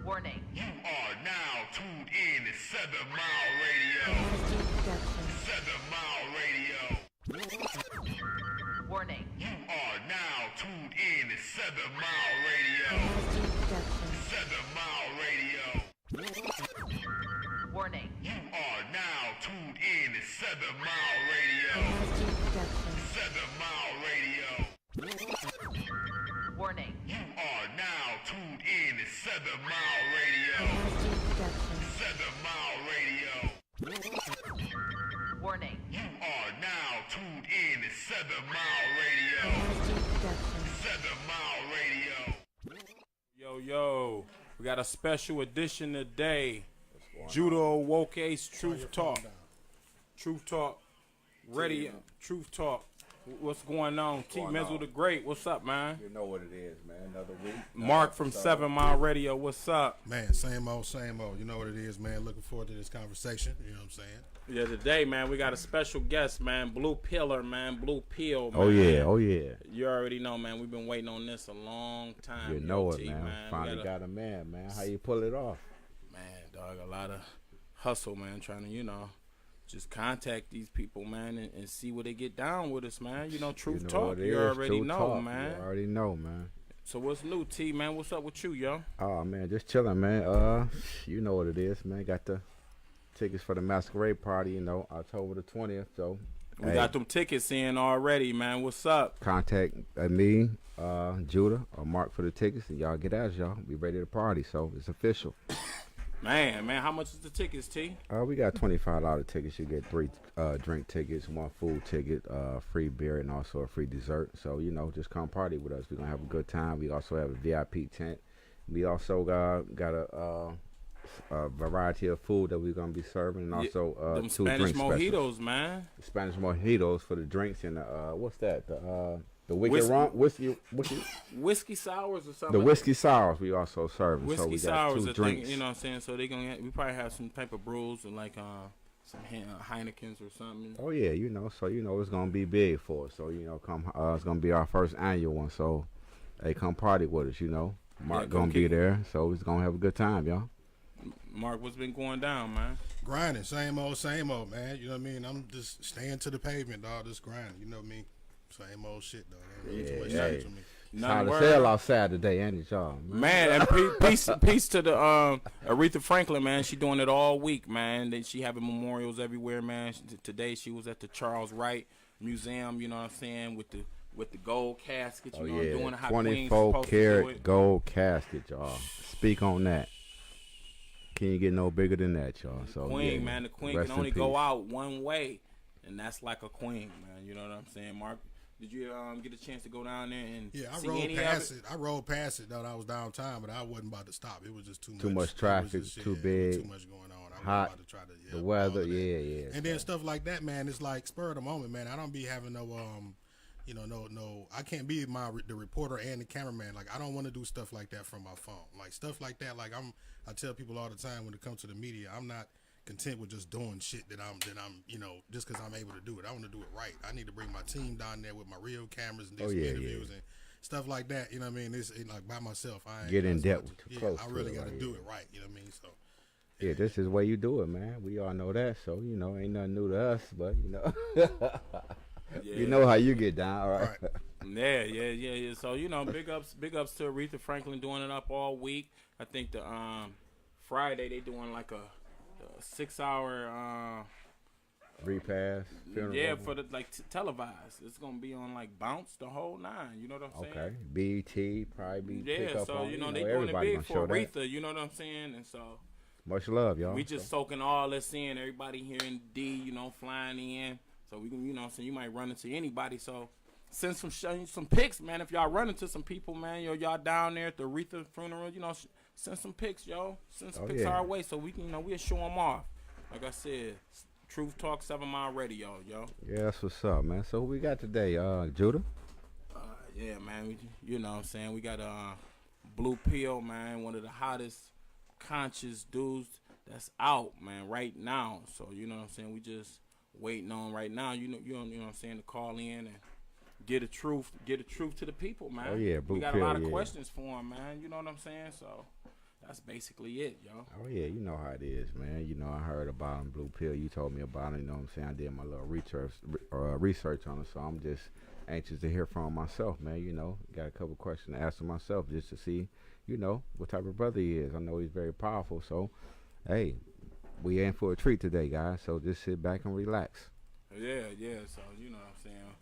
Warning. You are now tuned in to 7 Mile Radio. 7 Mile Radio. Warning. You are now tuned in to 7 Mile Radio. 7 Mile Radio. Warning. You are now tuned in to 7 Mile Radio. 7 Mile Radio. Warning. You are now tuned in to 7 Mile Radio. 7 Mile Radio. Warning. You are now tuned in to 7 Mile Radio. 7 Mile Radio. Yo, we got a special edition today. JUDAHAWOKEACE Truth Talk. Truth Talk. Ready. Truth Talk. What's going on? T Mizzle the Great. What's up, man? You know what it is, man. Another week. Mark from 7 Mile Radio. What's up? Man, same old, same old. You know what it is, man. Looking forward to this conversation. You know what I'm saying? Yeah, today, man, we got a special guest, man. Blue Pillar, man. Blue Pill, man. Oh, yeah. You already know, man. We've been waiting on this a long time. You know T, it, man. Finally got a man. How you pull it off? Man, dog, a lot of hustle, man, trying to, just contact these people, man, and see what they get down with us, man. Truth Talk. You already know, man. You already know, man. So what's new, T, man? What's up with you, yo? Oh, man, just chilling, man. You know what it is, man. Got the tickets for the masquerade party, October the 20th. So we got them tickets in already, man. What's up? Contact me, Judah, or Mark for the tickets, and y'all get out, y'all. We ready to party, so it's official. Man, how much is the tickets, T? We got $25 tickets. You get 3 drink tickets, 1 food ticket, free beer, and also a free dessert. So, just come party with us. We're going to have a good time. We also have a VIP tent. We also got a variety of food that we're going to be serving, and also them 2 Spanish drink mojitos, specials. man. Spanish mojitos for the drinks, and what's that? The wicked whiskey sours or something. The whiskey sours we also serving. Whiskey so we got sours, 2 drinks. you know what I'm saying? So we probably have some type of brews and like some Heinekens or something. Oh yeah, so it's gonna be big for us. So come, it's gonna be our first annual one. So hey, come party with us. Mark gonna be there, so we're gonna have a good time, y'all. Mark, what's been going down, man? Grinding, same old, man. You know what I mean? I'm just staying to the pavement, dog. Just grinding. You know me. Same old shit, though. Ain't too much change for me. How to sell outside today, ain't it, y'all? Man, and peace to the Aretha Franklin, man. She doing it all week, man. She having memorials everywhere, man. Today she was at the Charles Wright Museum, you know what I'm saying, with the gold casket, doing how 24 karat gold casket, y'all. Speak on that. Can't get no bigger than that, y'all. So Queen, man, the queen can only go out one way, and that's like a queen, man. You know what I'm saying, Mark? Did you get a chance to go down there and see any of it? I rode past it, though. I was downtown, but I wasn't about to stop. It was just too much. Too much traffic, too big. Too much going on. I hot. Was about to try to, the weather, yeah. And then stuff like that, man. It's like spur of the moment, man. I don't be having no, no. I can't be the reporter and the cameraman. Like I don't want to do stuff like that from my phone. Like stuff like that. Like I tell people all the time when it comes to the media, I'm not content with just doing shit that I'm just because I'm able to do it. I want to do it right. I need to bring my team down there with my real cameras and do some interviews and stuff like that. You know what I mean? It's like by myself. I ain't get in depth. I really got to do it right. You know what I mean? So yeah, this is the way you do it, man. We all know that. So ain't nothing new to us, but you know how you get down, right? Yeah. So big ups to Aretha Franklin doing it up all week. I think the Friday they doing like a 6-hour repast funeral. Yeah, for the televised. It's gonna be on like Bounce the whole 9. You know what I'm saying? Okay. BET probably be pick up so on, they doing it big for Aretha. That. You know what I'm saying? And so much love, y'all. We just soaking all this in. Everybody here in D, flying in. So we can, so you might run into anybody. So send some pics, man. If y'all run into some people, man, y'all down there at the Aretha funeral, send some pics, yo. Send some pics our way so we can, we'll show them off. Like I said, Truth Talk 7 Mile Radio, yo. Yeah, that's what's up, man. So who we got today, Judah? Yeah, man. You know what I'm saying? We got Blue Pill, man, one of the hottest conscious dudes that's out, man, right now. So, you know what I'm saying? We just waiting on right now, you know what I'm saying, to call in and get the truth to the people, man. Oh yeah, we got a lot of questions for him, man. You know what I'm saying? So that's basically it, yo. Oh yeah, you know how it is, man. You know, I heard about him, Blue Pill. You told me about him. You know what I'm saying? I did my little research on it, so I'm just anxious to hear from him myself, man. You know, got a couple questions to ask him myself just to see, you know, what type of brother he is. I know he's very powerful, so hey, we in for a treat today, guys. So just sit back and relax. Yeah. So you know what I'm saying.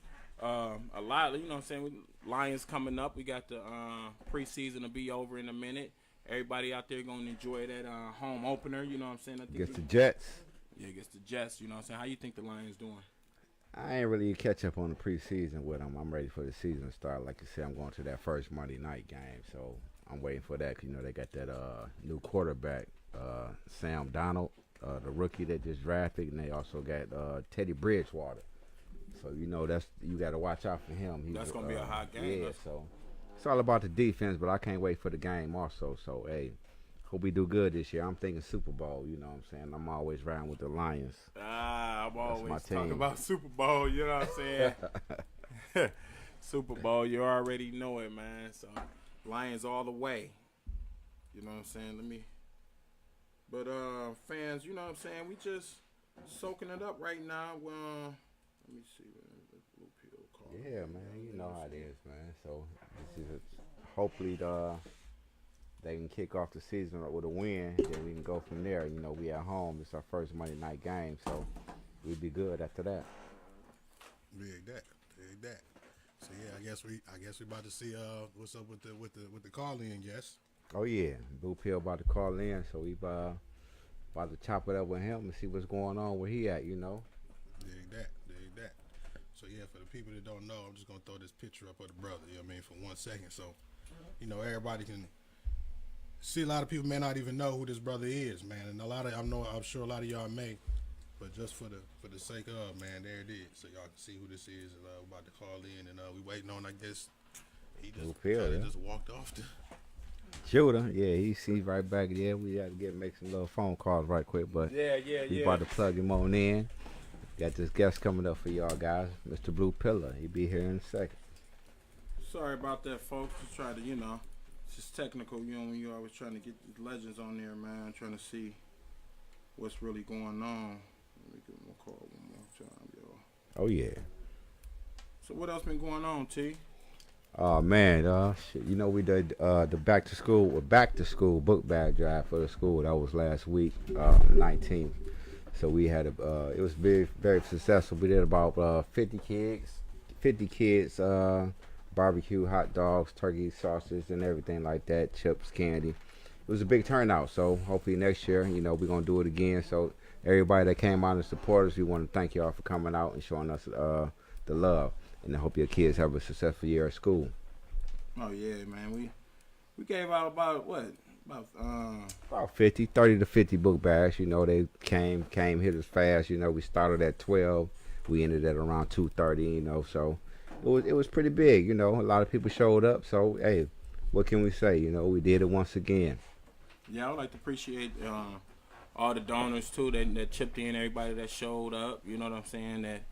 A lot, you know what I'm saying. Lions coming up. We got the preseason to be over in a minute. Everybody out there gonna enjoy that home opener. You know what I'm saying. I think Against the Jets. Yeah, against the Jets. You know what I'm saying. How you think the Lions doing? I ain't really catch up on the preseason with them. I'm ready for the season to start. Like you said, I'm going to that first Monday night game, so I'm waiting for that. 'Cause, you know, they got that new quarterback, Sam Donald, the rookie that just drafted, and they also got Teddy Bridgewater. So you know you got to watch out for him. That's gonna be a hot game. Yeah, so it's all about the defense, but I can't wait for the game also. So hey, hope we do good this year. I'm thinking Super Bowl. You know what I'm saying? I'm always riding with the Lions. I'm always my talking team. about Super Bowl. You know what I'm saying? Super Bowl, you already know it, man. So Lions all the way. You know what I'm saying? But fans, you know what I'm saying? We just soaking it up right now. Let me see the Blue Pill call. Yeah, man. You know how it is, man. So this is hopefully they can kick off the season with a win. Then we can go from there. You know, we at home. It's our first Monday night game, so we'll be good after that. Dig that. So yeah, I guess we about to see what's up with the call in, yes. Oh yeah, Blue Pill about to call in, so we about to chop it up with him and see what's going on where he at. You know. Dig that. So yeah, for the people that don't know, I'm just gonna throw this picture up of the brother. You know what I mean, for 1 second, so you know everybody can see. A lot of people may not even know who this brother is, man, and I'm sure a lot of y'all may, but just for the sake of, man, there it is, so y'all can see who this is. And we're about to call in, and we waiting on. I guess he just walked off the. Judah, yeah, he's right back. Yeah, we had to make some little phone calls right quick, but we about to plug him on in. Got this guest coming up for y'all guys, Mr. Blue Pillar. He'll be here in a second. Sorry about that, folks. Just try to, it's just technical. You know, when you're always trying to get these legends on there, man, trying to see what's really going on. Let me give him a call one more time, yo. Oh yeah. So what else been going on, T? Oh man, shit, you know we did the back to school book bag drive for the school. That was last week, 19th. So we had it was very, very successful. We did about 50 kids, barbecue, hot dogs, turkey, sausage, and everything like that, chips, candy. It was a big turnout. So hopefully next year, you know, we're gonna do it again. So everybody that came out and supported us, we want to thank y'all for coming out and showing us the love. And I hope your kids have a successful year at school. Oh yeah, man. We gave out about what? About 30 to 50 book bags. You know, they came hit us fast. You know, we started at 12. We ended at around 2:30. You know, so it was pretty big. You know, a lot of people showed up. So hey, what can we say? You know, we did it once again. Yeah, I would like to appreciate all the donors too that chipped in. Everybody that showed up. You know what I'm saying? That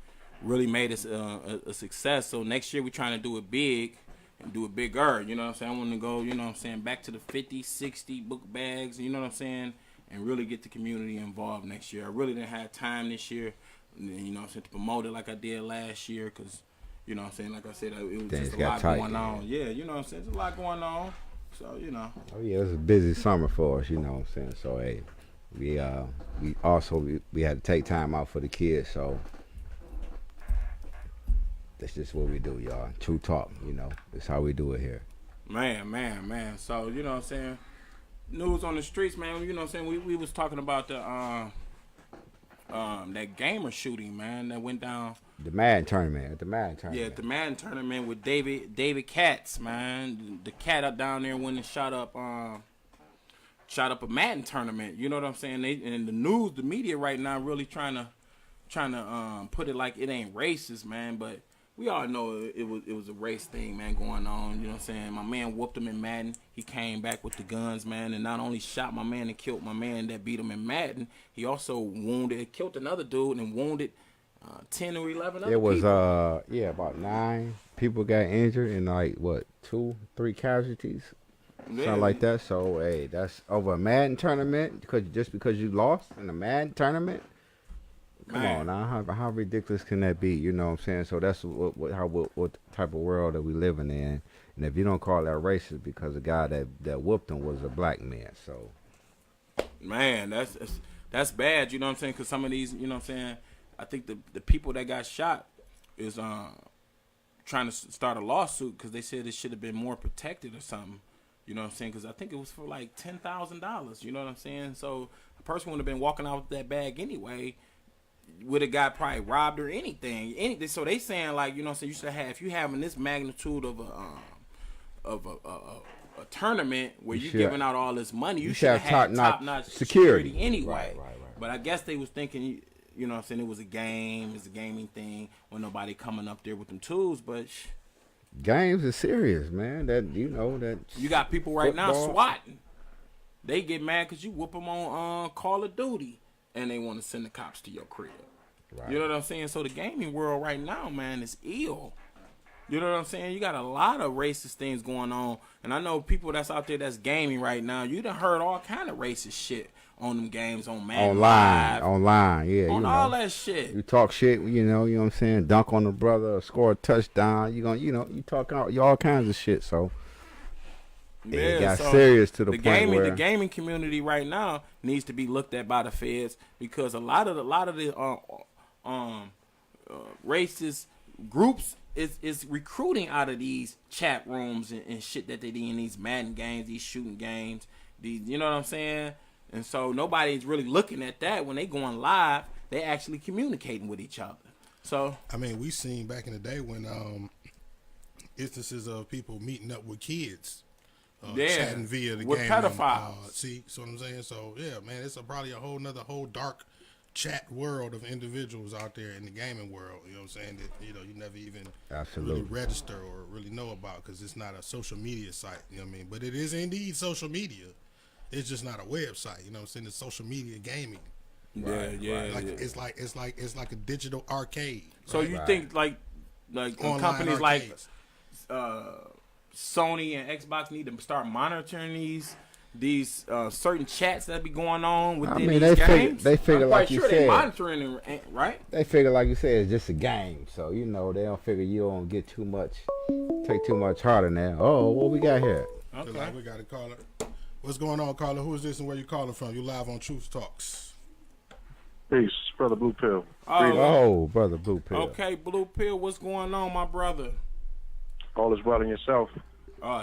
really made us a success. So next year we're trying to do it big. And do it bigger, you know what I'm saying? I want to go, you know what I'm saying, back to the 50, 60 book bags, you know what I'm saying, and really get the community involved next year. I really didn't have time this year, you know what I'm saying, to promote it like I did last year because, you know what I'm saying, like I said, it was Things just a got lot tight, going on. Yeah, you know what I'm saying, there's a lot going on, so, you know. Oh, yeah, it was a busy summer for us, you know what I'm saying. So, hey, we had to take time out for the kids, so that's just what we do, y'all. True talk, you know. That's how we do it here. Man. So, you know what I'm saying, news on the streets, man, you know what I'm saying, we was talking about the that gamer shooting, man, that went down. The Madden tournament. Yeah, the Madden tournament with David Katz, man. The cat up down there went and shot up a Madden tournament. You know what I'm saying? And the media right now really trying to put it like it ain't racist, man, but we all know it was a race thing, man, going on. You know what I'm saying? My man whooped him in Madden. He came back with the guns, man, and not only shot my man and killed my man that beat him in Madden, he also killed another dude and wounded 10 or 11 other people. It was, about 9 people got injured and, like, 2-3 casualties. something like that. So hey, that's over a Madden tournament because you lost in a Madden tournament. Come on now, how ridiculous can that be? You know what I'm saying? So that's what type of world that we living in. And if you don't call that racist because the guy that whooped him was a black man, so man, that's bad. You know what I'm saying? Because some of these, you know what I'm saying, I think the people that got shot is trying to start a lawsuit because they said it should have been more protected or something. You know what I'm saying? Because I think it was for like $10,000. You know what I'm saying? So a person would have been walking out with that bag anyway. Would have got probably robbed or anything. So they saying like, you know what I'm saying, you should have, if you having this magnitude of a tournament where you're giving out all this money, you should have top-notch security anyway. Right. But I guess they was thinking, you know what I'm saying, it was a game, it's a gaming thing, with nobody coming up there with them tools, but games is serious, man. That you got people right now football. swatting. They get mad because you whoop them on Call of Duty, and they want to send the cops to your crib. Right. You know what I'm saying? So the gaming world right now, man, is ill. You know what I'm saying? You got a lot of racist things going on. And I know people that's out there that's gaming right now, you done heard all kind of racist shit on them games, on Madden online, yeah. On all that shit. You talk shit, you know what I'm saying? Dunk on the brother, score a touchdown. You talk all kinds of shit. So yeah, it got serious to the point where the gaming community right now needs to be looked at by the feds because a lot of the racist groups is recruiting out of these chat rooms and shit that they do in these Madden games, these shooting games, you know what I'm saying? And so nobody's really looking at that. When they going live, they actually communicating with each other. So I mean, we seen back in the day when instances of people meeting up with kids, chatting via the with game, pedophiles. See what I'm saying? So yeah, man, it's probably a whole dark chat world of individuals out there in the gaming world. You know what I'm saying? That you never even really register or really know about because it's not a social media site. You know what I mean? But it is indeed social media. It's just not a website. You know what I'm saying? It's social media gaming. Right. It's like a digital arcade. So you think like Online companies arcades. like Sony and Xbox need to start monitoring these certain chats that be going on within these games? They figure I'm like quite you sure said. they monitoring it, right? They figure like you said, it's just a game. So they don't figure you don't get take too much heart in there. Oh, what we got here? Okay. We got a caller. What's going on, caller? Who is this and where you calling from? You live on Truth Talks. Peace, brother Blue Pill. Oh, brother Blue Pill. Okay, Blue Pill, what's going on, my brother? All is well in yourself.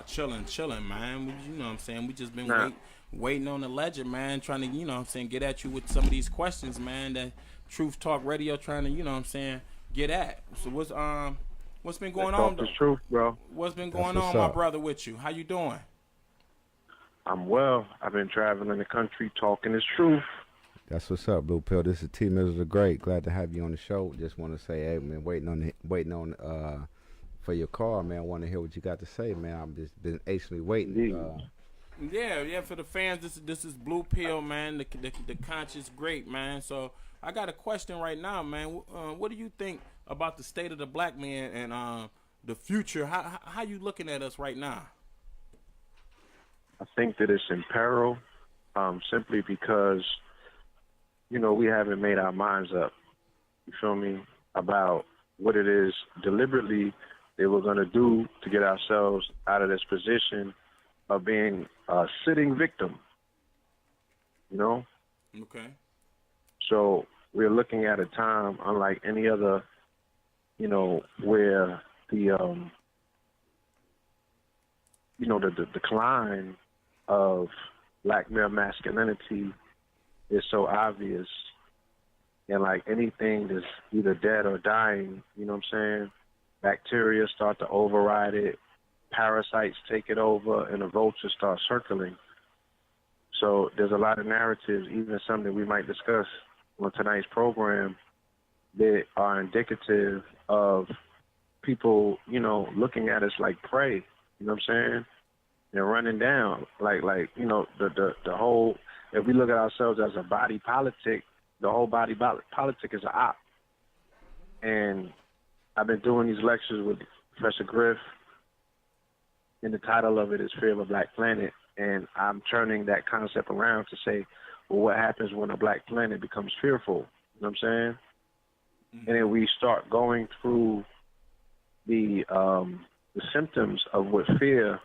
Chilling, man. You know what I'm saying? We just been waiting on the legend, man, trying to, you know what I'm saying, get at you with some of these questions, man, that Truth Talk Radio trying to, you know what I'm saying, get at. So what's been going on? Talk the truth, bro. What's been going on, my brother, with you? How you doing? I'm well. I've been traveling the country talking this truth. That's what's up, Blue Pill. This is T. Mizzle the Great. Glad to have you on the show. Just want to say, hey, man, waiting on for your call, man. I want to hear what you got to say, man. I've just been patiently waiting. Yeah. For the fans, this is Blue Pill, man. The conscious great, man. So I got a question right now, man. What do you think about the state of the black man and the future? How you looking at us right now? I think that it's in peril, simply because, we haven't made our minds up, you feel me, about what it is deliberately they were going to do to get ourselves out of this position of being a sitting victim, Okay. So we're looking at a time unlike any other, where the decline of black male masculinity is so obvious, and like anything that's either dead or dying, you know what I'm saying? Bacteria start to override it, parasites take it over, and the vultures start circling. So there's a lot of narratives, even some that we might discuss on tonight's program, that are indicative of people, looking at us like prey, you know what I'm saying? They're running down, the whole, if we look at ourselves as a body politic, the whole body politic is an op. And I've been doing these lectures with Professor Griff, and the title of it is Fear of a Black Planet. And I'm turning that concept around to say, well, what happens when a black planet becomes fearful? You know what I'm saying? Mm-hmm. And then we start going through the symptoms of what fear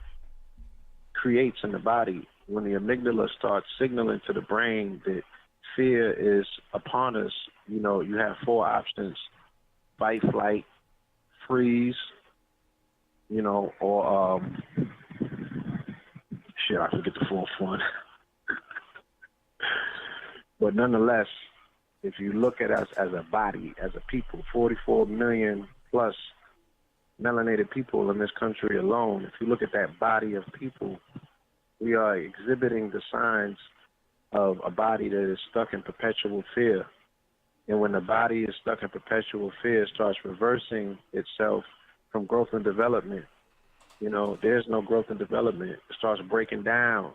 creates in the body. When the amygdala starts signaling to the brain that fear is upon us, you know, you have 4 options: fight, flight, freeze, you know, or shit, I forget the 4th one. But nonetheless, if you look at us as a body, as a people, 44 million plus melanated people in this country alone, if you look at that body of people, we are exhibiting the signs of a body that is stuck in perpetual fear. And when the body is stuck in perpetual fear, it starts reversing itself from growth and development. You know, there's no growth and development. It starts breaking down.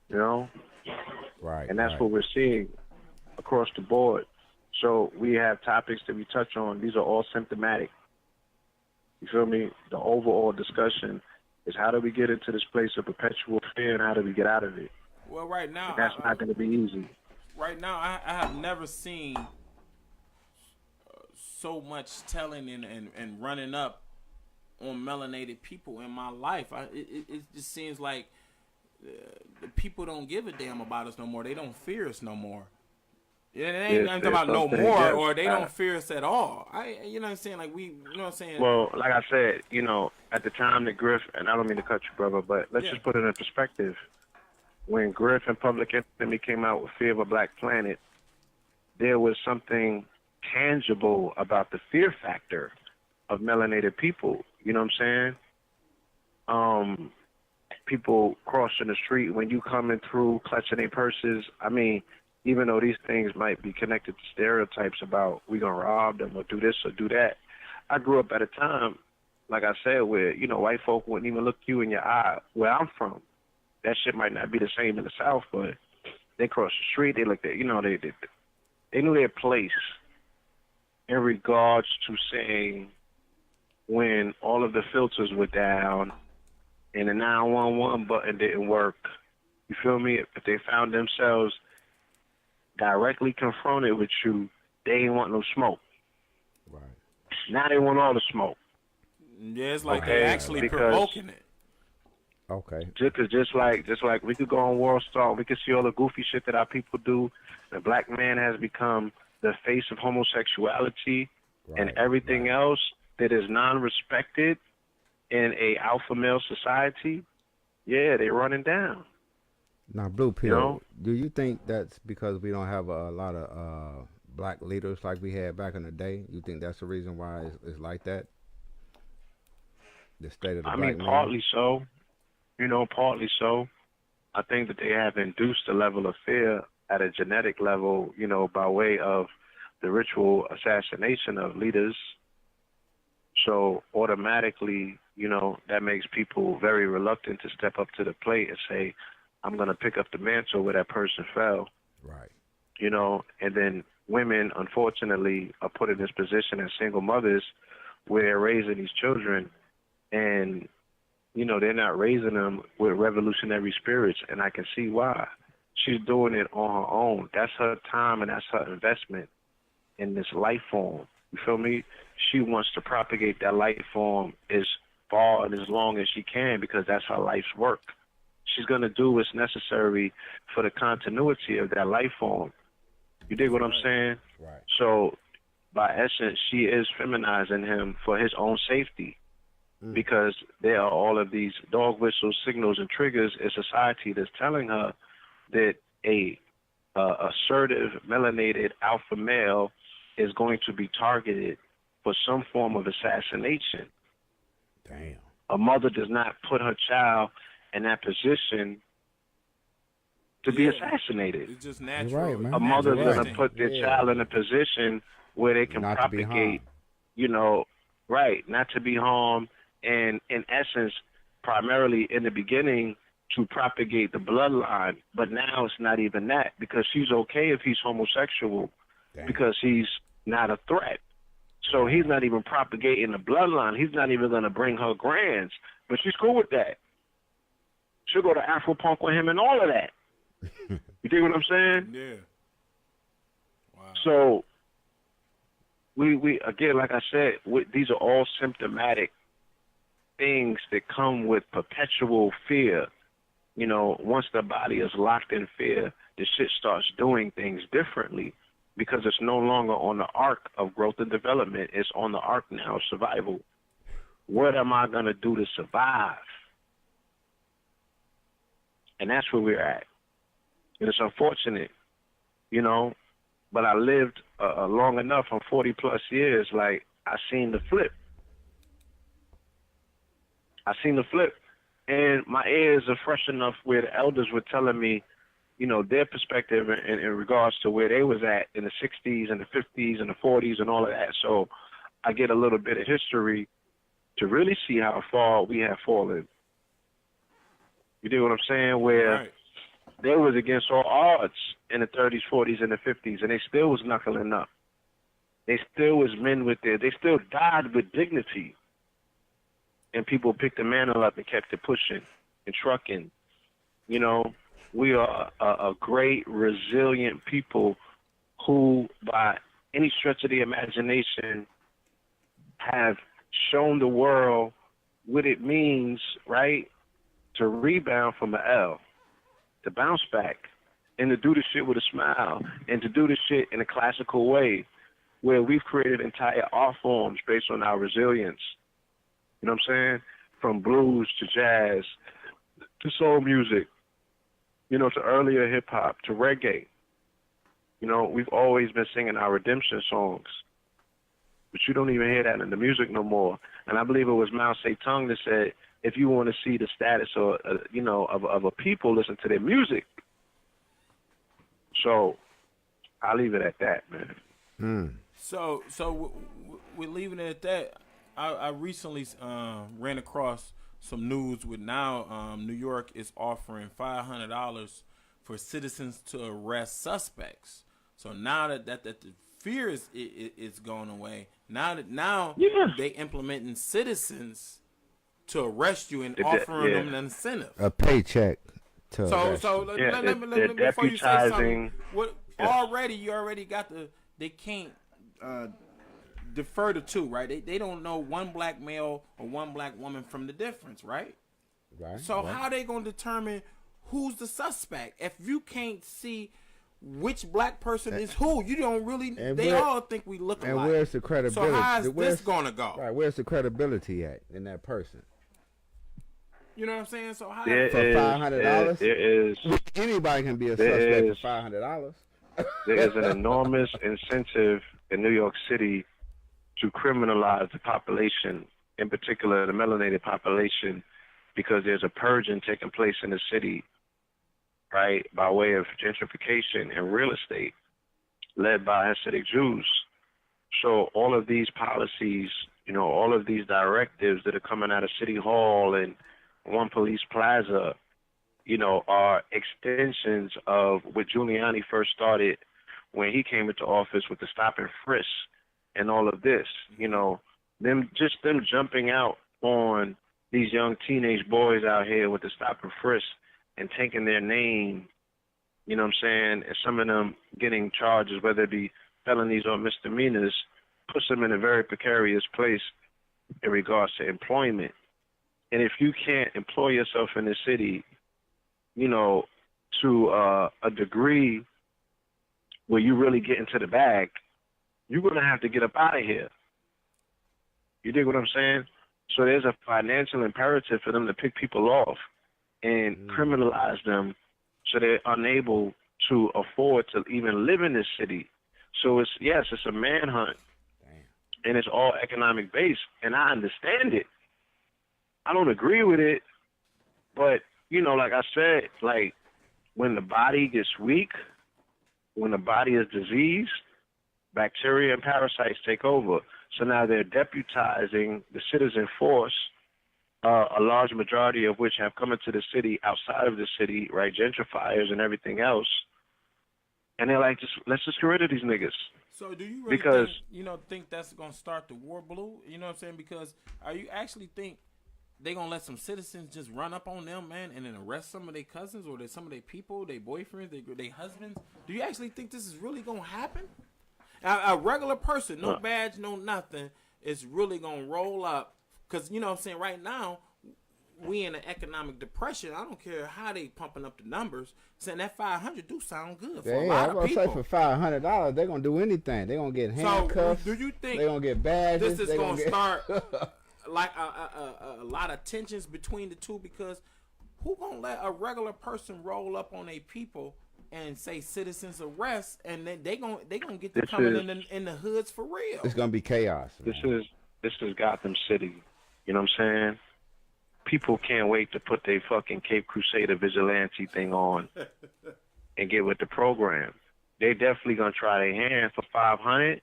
You know? Right. And that's what we're seeing across the board. So we have topics that we touch on. These are all symptomatic. You feel me? The overall discussion is how do we get into this place of perpetual fear and how do we get out of it? Well, right now, and that's not going to be easy. Right now, I have never seen so much telling and running up on melanated people in my life. It just seems like the people don't give a damn about us no more. They don't fear us no more. It ain't talking about no more, or they don't fear us at all. You know what I'm saying? Like you know what I'm saying? Well, like I said, you know, at the time that Griff, and I don't mean to cut you, brother, but let's just put it in perspective. When Griff and Public Enemy came out with Fear of a Black Planet, there was something tangible about the fear factor of melanated people. You know what I'm saying? People crossing the street, when you coming through clutching their purses, I mean, even though these things might be connected to stereotypes about we gonna rob them or do this or do that, I grew up at a time, like I said, where, you know, white folk wouldn't even look you in your eye. Where I'm from, that shit might not be the same in the South, but they crossed the street, they looked at, you know, they knew their place in regards to saying when all of the filters were down and the 911 button didn't work, you feel me? If they found themselves directly confronted with you, they ain't want no smoke. Right. Now they want all the smoke. Yeah, it's like they're actually provoking it. Okay. Just like we could go on World Star, we could see all the goofy shit that our people do. The black man has become the face of homosexuality, and everything else that is non-respected in a alpha male society. Yeah, they're running down. Now, Blue Pill, do you think that's because we don't have a lot of black leaders like we had back in the day? You think that's the reason why it's like that? The state of the black man? Partly so. You know, partly so. I think that they have induced a level of fear at a genetic level, you know, by way of the ritual assassination of leaders. So automatically, you know, that makes people very reluctant to step up to the plate and say, I'm going to pick up the mantle where that person fell. Right. You know, and then women, unfortunately, are put in this position as single mothers where they're raising these children and, you know, they're not raising them with revolutionary spirits, and I can see why. She's doing it on her own. That's her time and that's her investment in this life form. You feel me? She wants to propagate that life form as far and as long as she can because that's her life's work. She's going to do what's necessary for the continuity of that life form. You dig what I'm saying? Right. So, by essence, she is feminizing him for his own safety because there are all of these dog whistles, signals, and triggers in society that's telling her that a assertive, melanated alpha male is going to be targeted for some form of assassination. Damn. A mother does not put her child in that position to be assassinated. It's just natural. Right, man. A mother's going to put their child in a position where they can not propagate, you know, not to be harmed, and in essence, primarily in the beginning, to propagate the bloodline. But now it's not even that because she's okay if he's homosexual because he's not a threat. So he's not even propagating the bloodline. He's not even going to bring her grands but she's cool with that. She'll go to Afro Punk with him and all of that. You dig what I'm saying? Yeah. Wow. So we again, like I said, these are all symptomatic things that come with perpetual fear. You know, once the body is locked in fear, the shit starts doing things differently because it's no longer on the arc of growth and development. It's on the arc now of survival. What am I going to do to survive? And that's where we're at. And it's unfortunate, you know, but I lived long enough, from 40 plus years, like, I seen the flip. And my ears are fresh enough where the elders were telling me, you know, their perspective in regards to where they was at in the 60s and the 50s and the 40s and all of that. So I get a little bit of history to really see how far we have fallen. You dig what I'm saying? Where Right. they was against all odds in the 30s, 40s, and the 50s, and they still was knuckling up. They still was men with they still died with dignity. And people picked the mantle up and kept it pushing and trucking. You know, we are a great, resilient people who, by any stretch of the imagination, have shown the world what it means, right, to rebound from an L, to bounce back, and to do the shit with a smile, and to do the shit in a classical way, where we've created entire art forms based on our resilience. You know what I'm saying? From blues to jazz to soul music, you know, to earlier hip-hop, to reggae. You know, we've always been singing our redemption songs. But you don't even hear that in the music no more. And I believe it was Mao Zedong that said, if you want to see the status or you know, of a people, listen to their music. So I'll leave it at that, man. So we're leaving it at that. I recently ran across some news with now New York is offering $500 for citizens to arrest suspects. So now that the fear is going away, now they implementing citizens to arrest you and offering them an incentive, a paycheck. To so let me before you say something. Already you already got they can't defer the two, right? They don't know one black male or one black woman from the difference, right? Right. So how they gonna determine who's the suspect if you can't see which black person is who? You don't really. They all think we look alike. And where's the credibility? So how's this gonna go? Right. Where's the credibility at in that person? You know what I'm saying? So how For $500, there is anybody can be a suspect for $500. There is an enormous incentive in New York City to criminalize the population, in particular the melanated population, because there's a purging taking place in the city, right, by way of gentrification and real estate, led by Hasidic Jews. So all of these policies, you know, all of these directives that are coming out of City Hall and One Police Plaza, you know, are extensions of what Giuliani first started when he came into office with the stop and frisk and all of this. You know, them jumping out on these young teenage boys out here with the stop and frisk and taking their name, you know what I'm saying, and some of them getting charges, whether it be felonies or misdemeanors, puts them in a very precarious place in regards to employment. And if you can't employ yourself in the city, you know, to a degree where you really get into the bag, you're going to have to get up out of here. You dig what I'm saying? So there's a financial imperative for them to pick people off and criminalize them so they're unable to afford to even live in this city. So it's a manhunt. Damn. And it's all economic based, and I understand it. I don't agree with it, but, you know, like I said, like, when the body gets weak, when the body is diseased, bacteria and parasites take over. So now they're deputizing the citizen force, a large majority of which have come into the city outside of the city, right, gentrifiers and everything else. And they're like, let's just get rid of these niggas. So do you really think that's going to start the war blue? You know what I'm saying? Because are you actually think they gonna let some citizens just run up on them, man, and then arrest some of their cousins or some of their people, their boyfriends, their husbands? Do you actually think this is really gonna happen? A regular person, no badge, no nothing, is really gonna roll up, because you know what I'm saying. Right now, we in an economic depression. I don't care how they pumping up the numbers. Saying that 500 do sound good for a lot of people. I was say for $500, they're gonna do anything. They're gonna get handcuffs. So, do you think they're gonna get badges? This is gonna start like a lot of tensions between the two? Because who gonna let a regular person roll up on their people and say citizens arrest, and then they gonna get to coming in the hoods for real? It's gonna be chaos. Man. This is Gotham City. You know what I'm saying? People can't wait to put their fucking Cape Crusader vigilante thing on and get with the program. They definitely gonna try their hand for 500.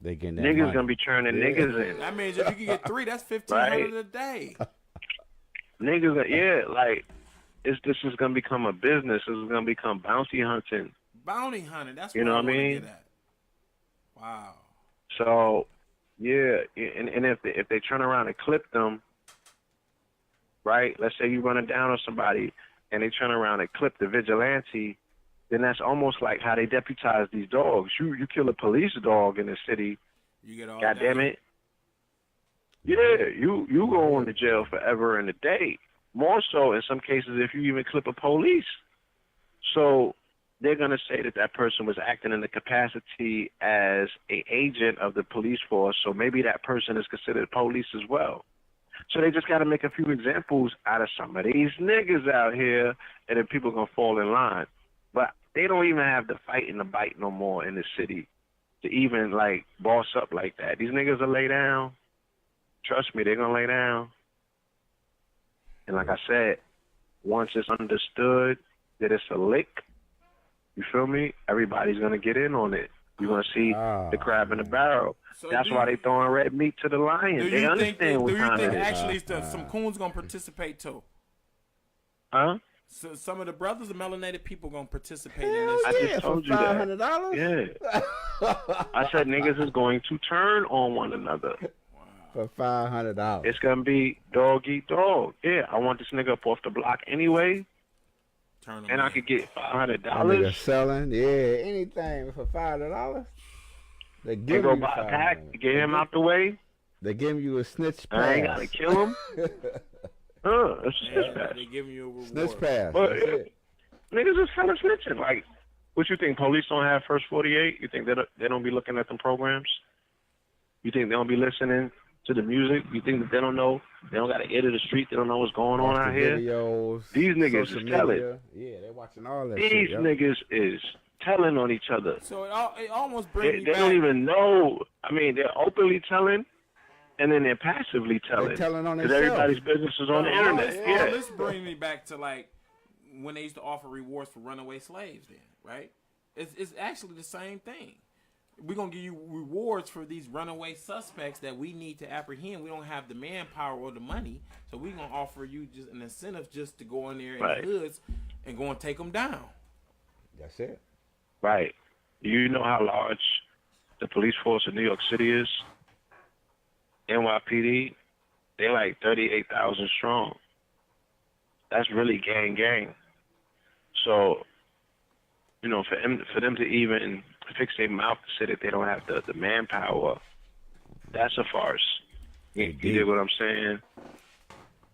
They getting that niggas money. gonna be turning niggas in. That means if you can get 3, that's 1,500 a day. Niggas, like this is gonna become a business. This is gonna become bounty hunting. Bounty hunting. That's you know what I mean. Get at. Wow. So, yeah, and if they turn around and clip them. Right? Let's say you running down on somebody and they turn around and clip the vigilante, then that's almost like how they deputize these dogs. You kill a police dog in the city, you get all God damn it. Yeah, you go on to jail forever and a day. More so in some cases if you even clip a police. So they're gonna say that person was acting in the capacity as an agent of the police force, so maybe that person is considered police as well. So they just got to make a few examples out of some of these niggas out here, and then people going to fall in line. But they don't even have the fight and the bite no more in the city to even, like, boss up like that. These niggas will lay down. Trust me, they're going to lay down. And like I said, once it's understood that it's a lick, you feel me? Everybody's going to get in on it. You're going to see the crab in the barrel. So that's why they throwing red meat to the lion. They understand what time it is. Actually some coons going to participate too? Huh? So some of the brothers of melanated people going to participate in this. I just told you that. $500? Yeah. I said niggas is going to turn on one another. For $500. It's going to be dog eat dog. Yeah, I want this nigga up off the block anyway. And I could get $500. Nigga selling, anything for $5. They give go you buy a pack, get him out the way. They give you a snitch pass. I ain't gotta kill him. It's a snitch pass. They giving you a reward. Snitch pass. But niggas is kind of snitching. Like, what you think? Police don't have first 48? You think they don't be looking at them programs? You think they don't be listening to the music? You think that they don't know? They don't got an ear to the street. They don't know what's going on out here. Videos, these niggas is telling. Yeah, they watching all that. These niggas is telling on each other. So it almost brings me back. They don't even know. I mean, they're openly telling, and then they're passively telling. They're telling on themselves. Because everybody's business is on the internet. This brings me back to like when they used to offer rewards for runaway slaves. Then, right? It's actually the same thing. We're going to give you rewards for these runaway suspects that we need to apprehend. We don't have the manpower or the money, so we're going to offer you just an incentive just to go in there in the hoods and go and take them down. That's it. Right. Do you know how large the police force in New York City is? NYPD, they're like 38,000 strong. That's really gang. So, you know, for them to even fix their mouth to say that they don't have the manpower, that's a farce. You get what I'm saying?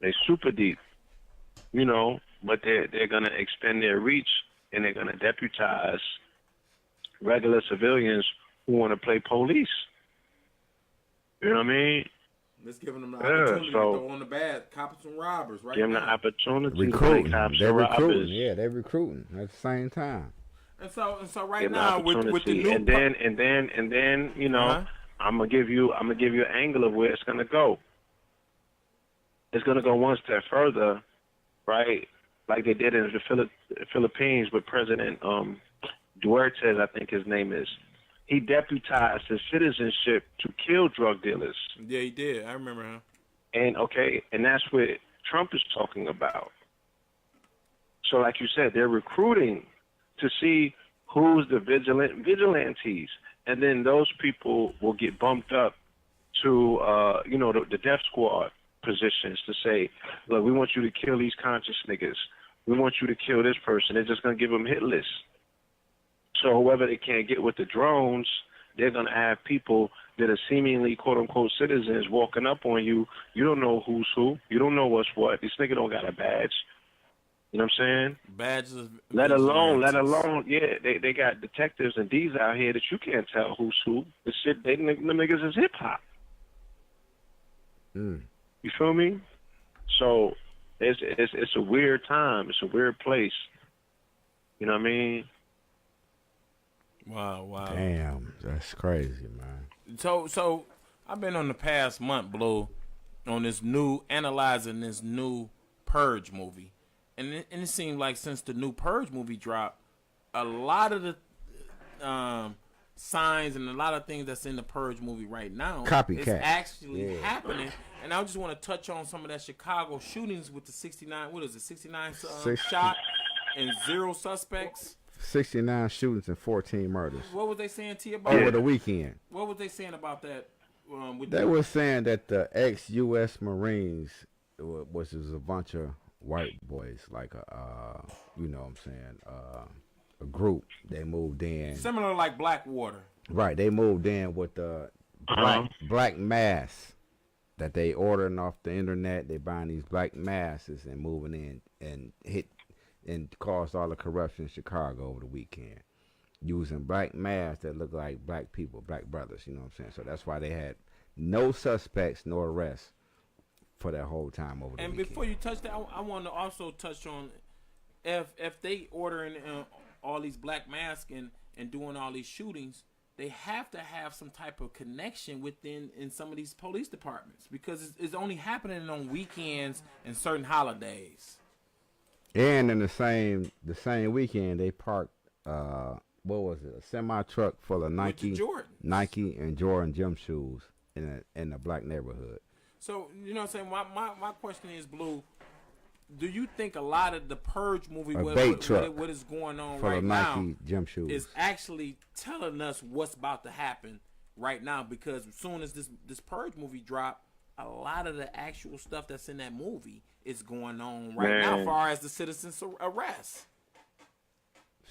They super deep, you know, but they're gonna expand their reach and they're gonna deputize regular civilians who want to play police. You know what I mean? Let's give them the opportunity to go on the bad cops and robbers, right? Give them the opportunity recruiting. to play cops they're and recruiting. robbers. Yeah, they're recruiting at the same time. And so right now with the new and then you know, I'm gonna give you an angle of where it's gonna go. It's gonna go one step further, right? Like they did in the Philippines with President Duarte, I think his name is. He deputized his citizenship to kill drug dealers. Yeah, he did. I remember him. And that's what Trump is talking about. So like you said, they're recruiting to see who's the vigilantes, and then those people will get bumped up to the death squad, positions to say, look, we want you to kill these conscious niggas. We want you to kill this person. They're just going to give them hit lists. So whoever they can't get with the drones, they're going to have people that are seemingly quote-unquote citizens walking up on you. You don't know who's who. You don't know what's what. This nigga don't got a badge. You know what I'm saying? Badges. Let alone, yeah, they got detectives and D's out here that you can't tell who's who. The shit, the niggas is hip-hop. You feel me? So it's a weird time. It's a weird place. You know what I mean? Wow. Damn, that's crazy, man. So I've been on the past month, Blue, on analyzing this new Purge movie. And it seemed like since the new Purge movie dropped, a lot of the signs and a lot of things that's in the Purge movie right now Copycat. is actually happening. And I just want to touch on some of that Chicago shootings with the 69 shot and 0 suspects. 69 shootings and 14 murders. What was they saying to you about over that? the weekend? What was they saying about that? They were saying that the ex-U.S. Marines, which is a bunch of white boys, like you know what I'm saying, a group. They moved in. Similar like Blackwater. Right. They moved in with the black masks that they ordering off the internet. They buying these black masks and moving in and caused all the corruption in Chicago over the weekend, using black masks that look like black people, black brothers, you know what I'm saying? So that's why they had no suspects nor arrests for that whole time over the weekend. And before you touch that, I want to also touch on if they ordering all these black masks and doing all these shootings, they have to have some type of connection in some of these police departments, because it's only happening on weekends and certain holidays. And in the same weekend, they parked what was it? A semi truck full of Nike and Jordan gym shoes in a black neighborhood. So you know what I'm saying. My question is, Blue, do you think a lot of the Purge movie, what is going on right now, Nike gym shoes, is actually telling us what's about to happen right now? Because as soon as this Purge movie drop, a lot of the actual stuff that's in that movie is going on right now, as far as the citizens' arrest.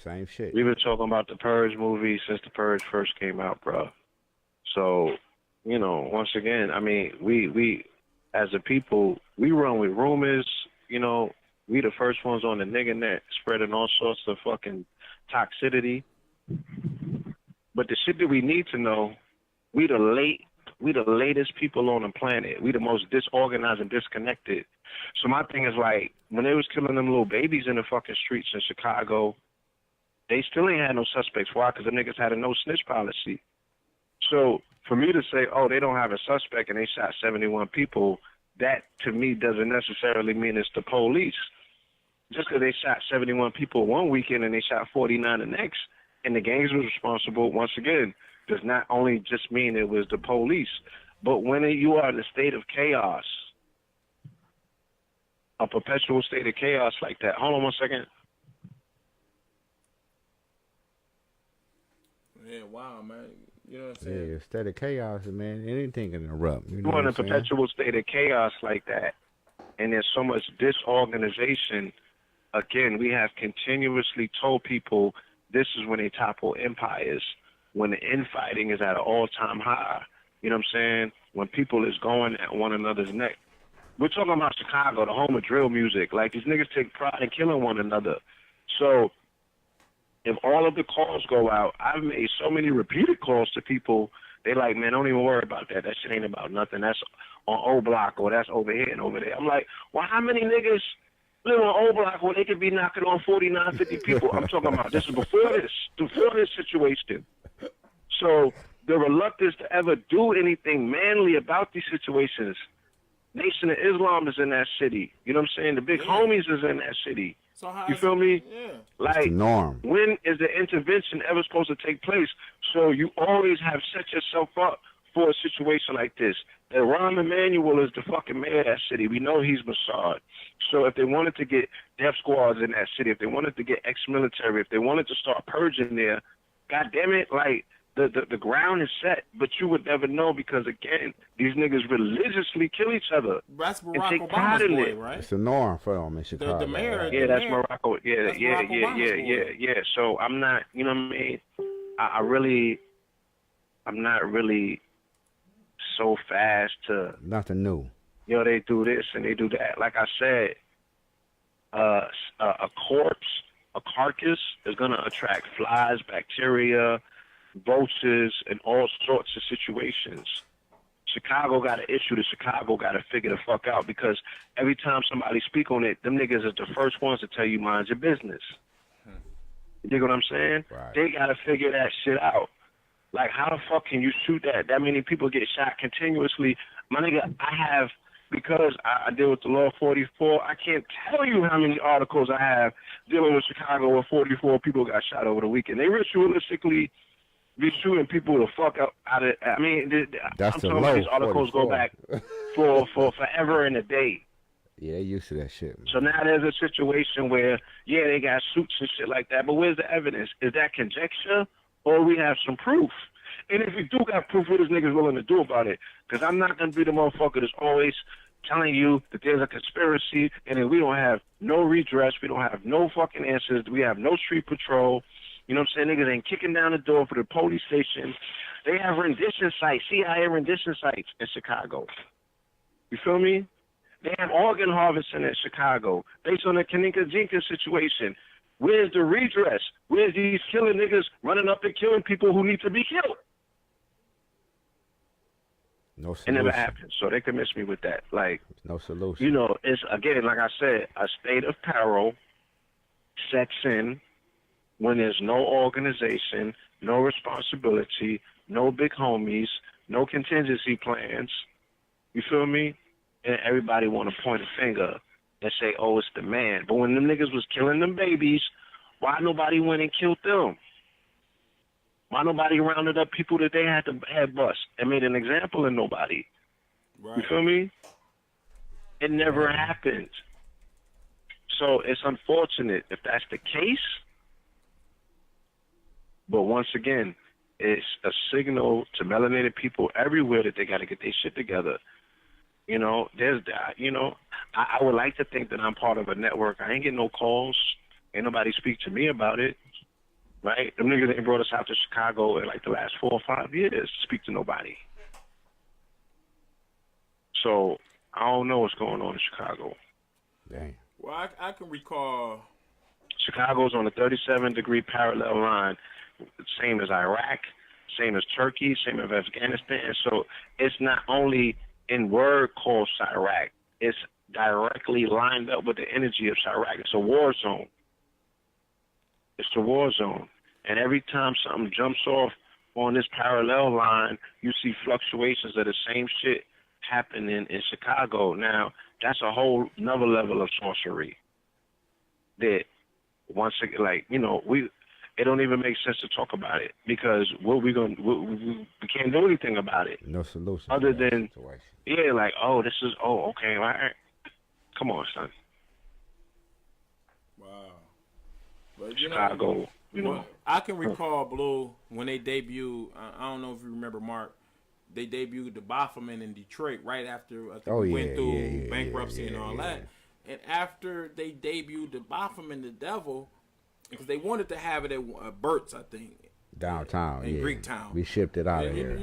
Same shit. We've been talking about the Purge movie since the Purge first came out, bro. So, you know, once again, I mean, we as a people, we run with rumors. You know, we the first ones on the nigga net spreading all sorts of fucking toxicity. But the shit that we need to know, we the latest people on the planet. We the most disorganized and disconnected. So my thing is, like, when they was killing them little babies in the fucking streets in Chicago, they still ain't had no suspects. Why? Because the niggas had a no snitch policy. So for me to say, oh, they don't have a suspect and they shot 71 people, that to me doesn't necessarily mean it's the police. Just because they shot 71 people one weekend and they shot 49 the next, and the gangs was responsible, once again, does not only just mean it was the police. But when you are in a state of chaos, a perpetual state of chaos like that. Hold on one second. Yeah, wow, man. You know what I'm saying? Yeah, state of chaos, man. Anything can erupt. You know You're in a perpetual state of chaos like that, and there's so much disorganization. Again, we have continuously told people this is when they topple empires, when the infighting is at an all-time high. You know what I'm saying? When people is going at one another's neck. We're talking about Chicago, the home of drill music. Like, these niggas take pride in killing one another. So if all of the calls go out, I've made so many repeated calls to people. They like, man, don't even worry about that. That shit ain't about nothing. That's on O Block, or that's over here and over there. I'm like, well, how many niggas live on O Block where they could be knocking on 49, 50 people? I'm talking about this is before this situation. So the reluctance to ever do anything manly about these situations. Nation of Islam is in that city. You know what I'm saying? The big homies is in that city. So how you feel me? Yeah. Like, the norm. When is the intervention ever supposed to take place? So you always have set yourself up for a situation like this. And Rahm Emanuel is the fucking mayor of that city. We know he's Mossad. So if they wanted to get death squads in that city, if they wanted to get ex-military, if they wanted to start purging there, God damn it, like, the ground is set, but you would never know because again, these niggas religiously kill each other. That's and Barack take pride Obama's in boy, it. right? It's the norm for them in Chicago. The mayor. right? Yeah, the that's mayor- Morocco. Yeah, that's yeah, Barack yeah, Obama's yeah, boy. yeah. So I'm not, you know what I mean? I'm not really so fast to, Nothing new. they do this and they do that. Like I said, a corpse, a carcass is gonna attract flies, bacteria, vultures, and all sorts of situations. Chicago got an issue that Chicago got to figure the fuck out because every time somebody speak on it, them niggas is the first ones to tell you mind your business. You dig what I'm saying? Right. They got to figure that shit out. Like, how the fuck can you shoot that many people get shot continuously? My nigga, because I deal with the law 44, I can't tell you how many articles I have dealing with Chicago where 44 people got shot over the weekend. They ritualistically be shooting people the fuck out of. I mean, That's I'm the talking about low these articles 44. go back for forever and a day. Yeah, they used to that shit. Man. So now there's a situation where, they got suits and shit like that, but where's the evidence? Is that conjecture or we have some proof? And if we do got proof, what is niggas willing to do about it? Because I'm not going to be the motherfucker that's always telling you that there's a conspiracy and that we don't have no redress, we don't have no fucking answers, we have no street patrol. You know what I'm saying? Niggas ain't kicking down the door for the police station. They have rendition sites, CIA rendition sites in Chicago. You feel me? They have organ harvesting in Chicago based on the Kaninka Jenkins situation. Where's the redress? Where's these killing niggas running up and killing people who need to be killed? No It solution. never happened. So they can miss me with that. Like, No solution. it's, again, like I said, a state of peril sets in when there's no organization, no responsibility, no big homies, no contingency plans. You feel me? And everybody want to point a finger and say, oh, it's the man. But when them niggas was killing them babies, why nobody went and killed them? Why nobody rounded up people that they had to have bust and made an example of nobody? Right. You feel me? It never happened. So it's unfortunate if that's the case. But once again, it's a signal to melanated people everywhere that they got to get their shit together. There's that. I would like to think that I'm part of a network. I ain't getting no calls. Ain't nobody speak to me about it. Right? Them niggas ain't brought us out to Chicago in like the last 4 or 5 years to speak to nobody. So I don't know what's going on in Chicago. Dang. Well, I can recall. Chicago's on the 37-degree parallel line, same as Iraq, same as Turkey, same as Afghanistan. So it's not only in word called Iraq, it's directly lined up with the energy of Iraq. It's a war zone. It's a war zone. And every time something jumps off on this parallel line, you see fluctuations of the same shit happening in Chicago. Now, that's a whole another level of sorcery that once again, it don't even make sense to talk about it because we can't do anything about it. No solution. Other to that than, situation. okay, all right. Come on, son. Wow. But Chicago, well, I can recall Blue when they debuted. I don't know if you remember, Mark. They debuted the Baphomet in Detroit right after we went through bankruptcy and all that. And after they debuted the Baphomet, the Devil, because they wanted to have it at Burt's, I think, Downtown, in Greektown. We shipped it out of here.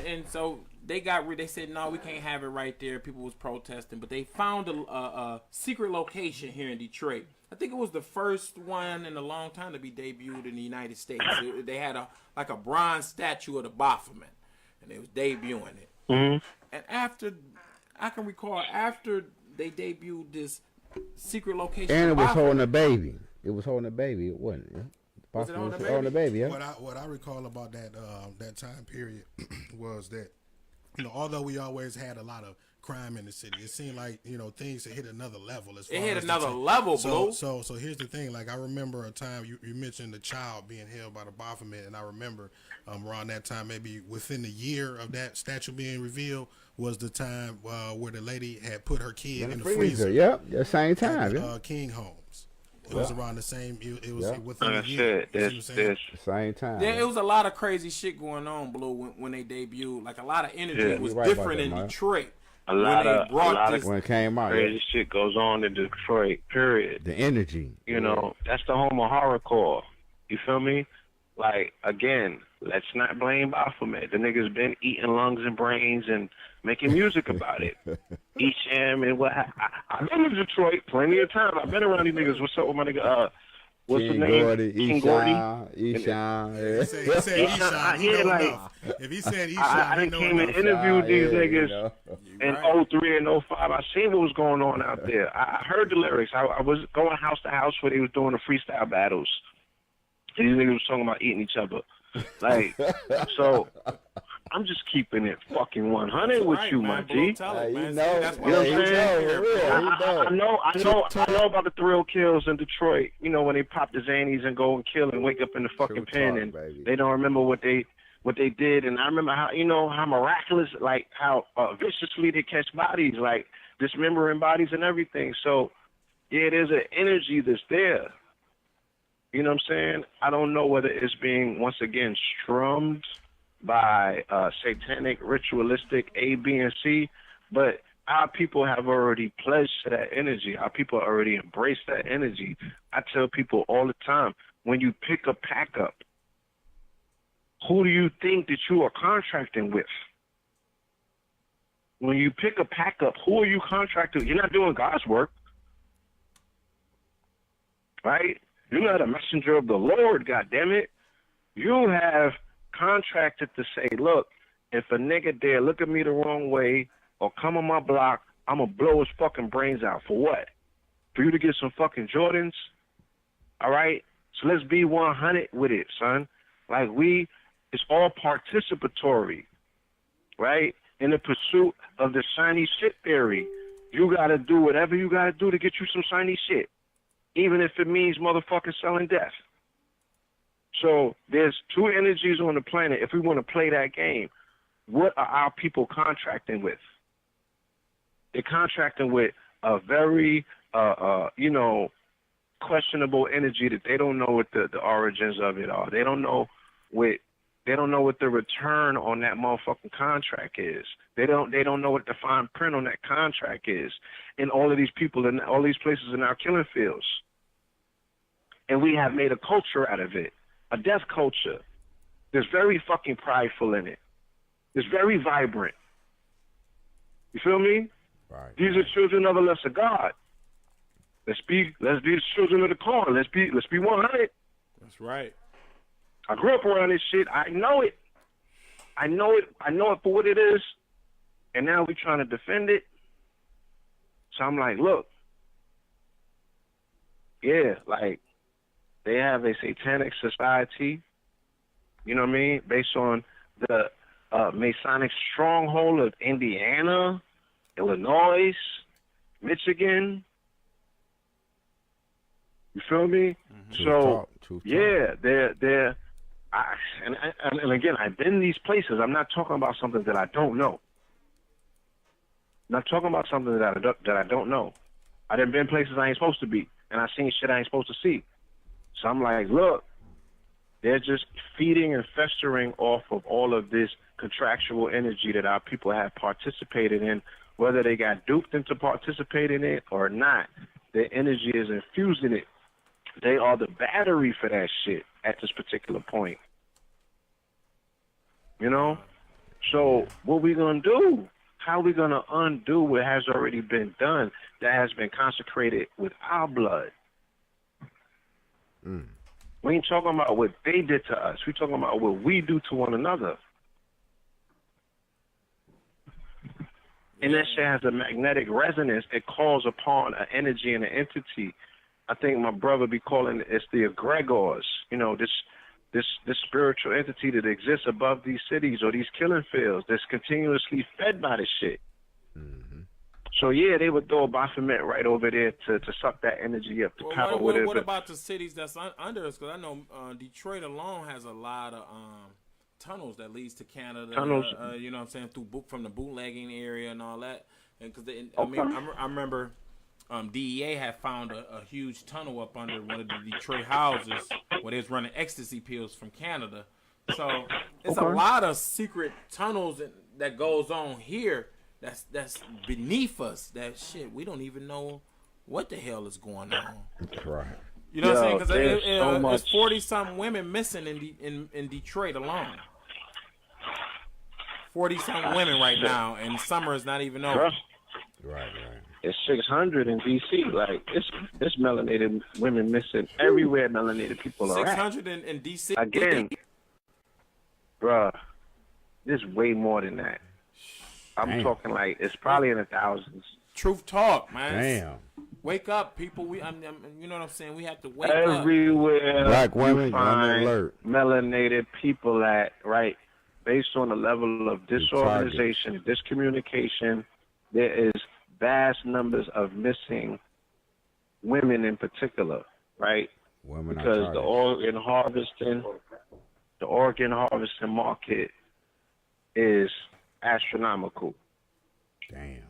And so they they said, no, we can't have it right there. People was protesting, but they found a secret location here in Detroit. I think it was the first one in a long time to be debuted in the United States. They had a bronze statue of the Baphomet, and they was debuting it. Mm-hmm. And after they debuted this secret location, And it was Baphomet, holding a baby. It was holding a baby. It wasn't. Yeah? Was it holding a holding a baby? Yeah. What I recall about that time period was that although we always had a lot of crime in the city, it seemed like things had hit another level. It hit another level, Blue. So here's the thing. Like I remember a time you mentioned the child being held by the Baphomet, and I remember around that time, maybe within the year of that statue being revealed, was the time where the lady had put her kid in the freezer. Yep, the same time. At King Homes. It was around the same. It was Yeah. within Like the I year. said, You see what I'm saying? Same time. Yeah, it was a lot of crazy shit going on, Blue, when they debuted. Like, a lot of energy Yeah. was You're right about different that, in Mike. Detroit. A lot of When it came out, crazy shit goes on in Detroit. Period. the energy. You know, that's the home of horrorcore. You feel me? Like, again, let's not blame Baphomet. The niggas been eating lungs and brains and making music about it. Esham and what? I've been to Detroit plenty of times. I've been around these niggas. What's up with my nigga? What's King his name? Gordy, King Gordy. Eshawn. He said Eshawn. He Yeah, know like, enough. If he said Eshawn, I he done know came and enough. interviewed these niggas in Right. 03 and 05. I seen what was going on out there. I heard the lyrics. I was going house to house where they was doing the freestyle battles. These niggas was talking about eating each other. Like, so I'm just keeping it fucking 100 with Right, you, man. my Blue, G. tell it, You man. See, know, that's why you know we what I'm saying? here, Yeah, bro. I know about the thrill kills in Detroit. You know, when they pop the Xannies and go and kill and wake up in the fucking True pen talk, and baby. they don't remember what they did. And I remember how, you know, how miraculous, like how viciously they catch bodies, like dismembering bodies and everything. So yeah, there's an energy that's there. You know what I'm saying? I don't know whether it's being, once again, strummed by satanic, ritualistic A, B, and C, but our people have already pledged to that energy. Our people already embrace that energy. I tell people all the time, when you pick a pack up, who do you think that you are contracting with? When you pick a pack up, who are you contracting? You're not doing God's work, right? You're not a messenger of the Lord, goddammit. You have contracted to say, look, if a nigga dare look at me the wrong way or come on my block, I'm going to blow his fucking brains out. For what? For you to get some fucking Jordans? All right? So let's be 100 with it, son. Like, it's all participatory, right? In the pursuit of the shiny shit theory. You got to do whatever you got to do to get you some shiny shit, even if it means motherfucking selling death. So there's two energies on the planet. If we want to play that game, what are our people contracting with? They're contracting with a very, questionable energy that they don't know what the origins of it are. They don't know what the return on that motherfucking contract is. They don't know what the fine print on that contract is. And all of these people in all these places in our killing fields. And we have made a culture out of it, a death culture. That's very fucking prideful in it. It's very vibrant. You feel me? Right. These are children of a lesser God. Let's be the children of the corn. Let's be 100. That's right. I grew up around this shit. I know it. I know it for what it is. And now we're trying to defend it. So I'm like, look. Yeah, like, they have a satanic society, you know what I mean, based on the Masonic stronghold of Indiana, Illinois, Michigan. You feel me? True So, talk, true talk. yeah, and again, I've been in these places. I'm not talking about something that I don't know. I'm not talking about something that I don't know. I done been places I ain't supposed to be, and I seen shit I ain't supposed to see. So I'm like, look, they're just feeding and festering off of all of this contractual energy that our people have participated in, whether they got duped into participating in it or not. Their energy is infused in it. They are the battery for that shit at this particular point. You know? So what we going to do? How we going to undo what has already been done that has been consecrated with our blood? We ain't talking about what they did to us. We're talking about what we do to one another. And that shit has a magnetic resonance. It calls upon an energy and an entity. I think my brother be calling it's the egregores. You know, this spiritual entity that exists above these cities or these killing fields that's continuously fed by this shit. Mm-hmm. So yeah, they would throw a Baphomet right over there to suck that energy up to power with it. What about the cities that's under us? Because I know Detroit alone has a lot of tunnels that leads to Canada. Tunnels. You know what I'm saying, from the bootlegging area and all that. And because Okay. I remember DEA had found a huge tunnel up under one of the Detroit houses where they was running ecstasy pills from Canada. So it's a lot of secret tunnels that goes on here that's beneath us. That shit we don't even know what the hell is going on. Right. You know what I'm saying? Because there's there's 40-something women missing in Detroit alone. 40-something women right now, and summer is not even over. Right. It's 600 in DC. Like it's melanated women missing everywhere. Melanated people are 600 in DC. Again, bruh, there's way more than that. I'm talking like it's probably in the thousands. Truth talk, man. Damn. Wake up, people. You know what I'm saying? We have to wake Everywhere up. Black women, you find alert. melanated people at, right, based on the level of disorganization, discommunication, there is vast numbers of missing women in particular, right? Women because the organ harvesting market is astronomical. Damn.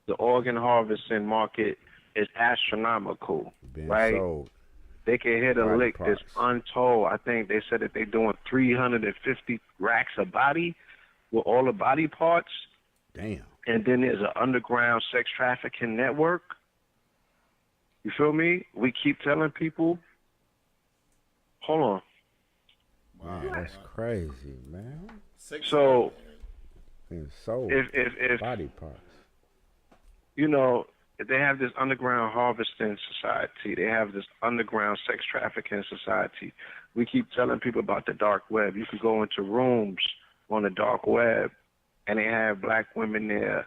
The organ harvesting market is astronomical, right? Sold. They can hit a Body lick that's parts. untold. I think they said that they're doing 350 racks a body with all the body parts. Damn. And then there's an underground sex trafficking network. You feel me? We keep telling people, hold on. Wow, that's crazy, man. So Being sold. if body parts. you know, if they have this underground harvesting society, they have this underground sex trafficking society. We keep telling people about the dark web. You can go into rooms on the dark web, and they have black women there,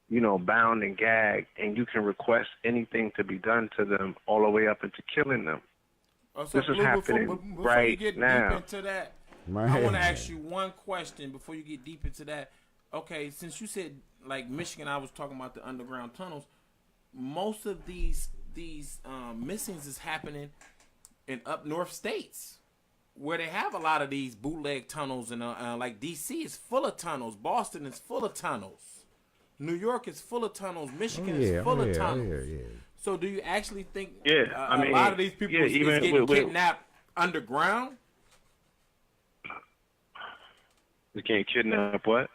you know, bound and gagged, and you can request anything to be done to them all the way up into killing them. So This is happening before right you get now. deep into that, Man. I want to ask you one question before you get deep into that. Okay, since you said like Michigan, I was talking about the underground tunnels. Most of these missings is happening in up north states, where they have a lot of these bootleg tunnels, and like DC is full of tunnels, Boston is full of tunnels, New York is full of tunnels, Michigan is full of tunnels. So do you actually think I mean, a lot of these people is even getting kidnapped underground? They can't kidnap what?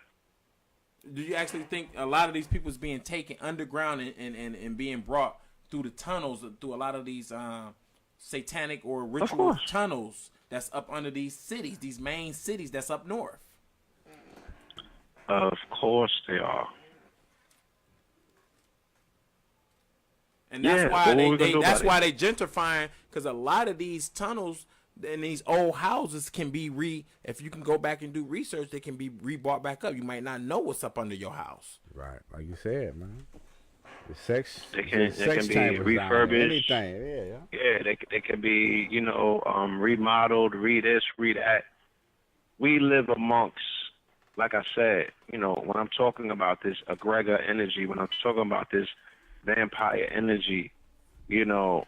Do you actually think a lot of these people is being taken underground and being brought through the tunnels, through a lot of these satanic or ritual tunnels that's up under these cities, these main cities that's up north? Of course they are. And that's why they gentrifying, because a lot of these tunnels and these old houses can be if you can go back and do research, they can be rebought back up. You might not know what's up under your house. Right, like you said, man. The sex, they can be refurbished. Anything, they can be, you know, remodeled, re this, re that. We live amongst, like I said, you know, when I'm talking about this egregor energy, when I'm talking about this vampire energy, you know.